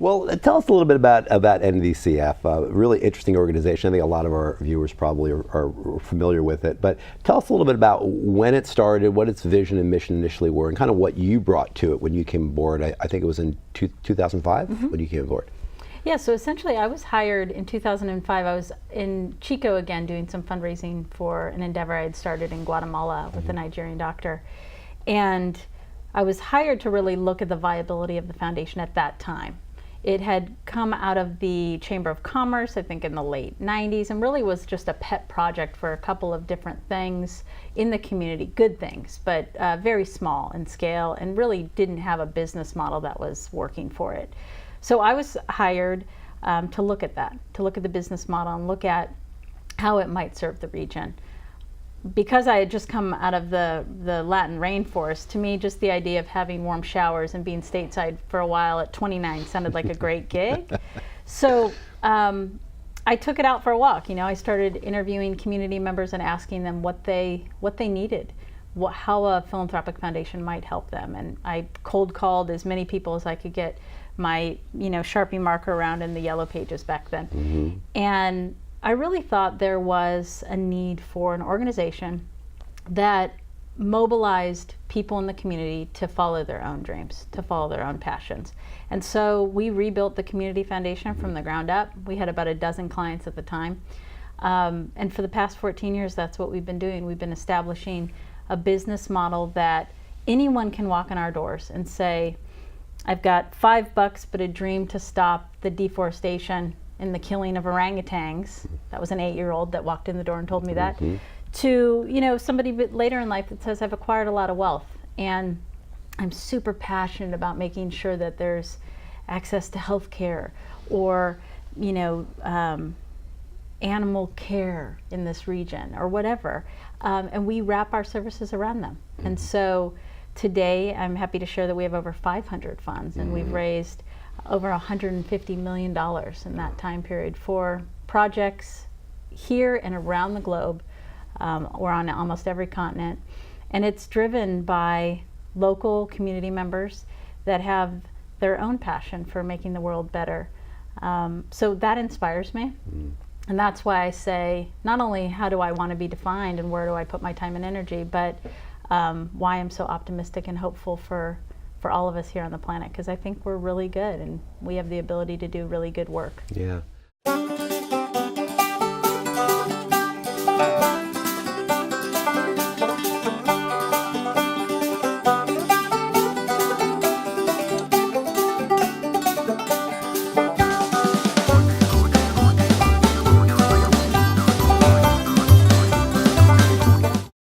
Well, tell us a little bit about NVCF, a really interesting organization. I think a lot of our viewers probably are familiar with it, but tell us a little bit about when it started, what its vision and mission initially were, and kind of what you brought to it when you came aboard. I think it was in 2005 when you came aboard. Yeah, so essentially I was hired in 2005. I was in Chico again doing some fundraising for an endeavor I had started in Guatemala with a Nigerian doctor. And I was hired to really look at the viability of the foundation at that time. It had come out of the Chamber of Commerce, I think in the late 90s, and really was just a pet project for a couple of different things in the community, good things, but very small in scale, and really didn't have a business model that was working for it. So I was hired to look at that, to look at the business model and look at how it might serve the region. Because I had just come out of the Latin rainforest, to me just the idea of having warm showers and being stateside for a while at 29 sounded like a great gig. So I took it out for a walk. You know, I started interviewing community members and asking them what they needed, how a philanthropic foundation might help them. And I cold called as many people as I could get my Sharpie marker around in the yellow pages back then. And I really thought there was a need for an organization that mobilized people in the community to follow their own dreams, to follow their own passions. And so we rebuilt the community foundation from the ground up. We had about a dozen clients at the time. And for the past 14 years, that's what we've been doing. We've been establishing a business model that anyone can walk in our doors and say, I've got $5 but a dream to stop the deforestation and the killing of orangutans. That was an 8-year-old that walked in the door and told me that. To somebody later in life that says, I've acquired a lot of wealth and I'm super passionate about making sure that there's access to health care or animal care in this region or whatever. And we wrap our services around them. And so today I'm happy to share that we have over 500 funds and we've raised over $150 million in that time period for projects here and around the globe. We're on almost every continent. And it's driven by local community members that have their own passion for making the world better. So that inspires me. And that's why I say, not only how do I want to be defined and where do I put my time and energy, but why I'm so optimistic and hopeful for all of us here on the planet, because I think we're really good and we have the ability to do really good work. Yeah.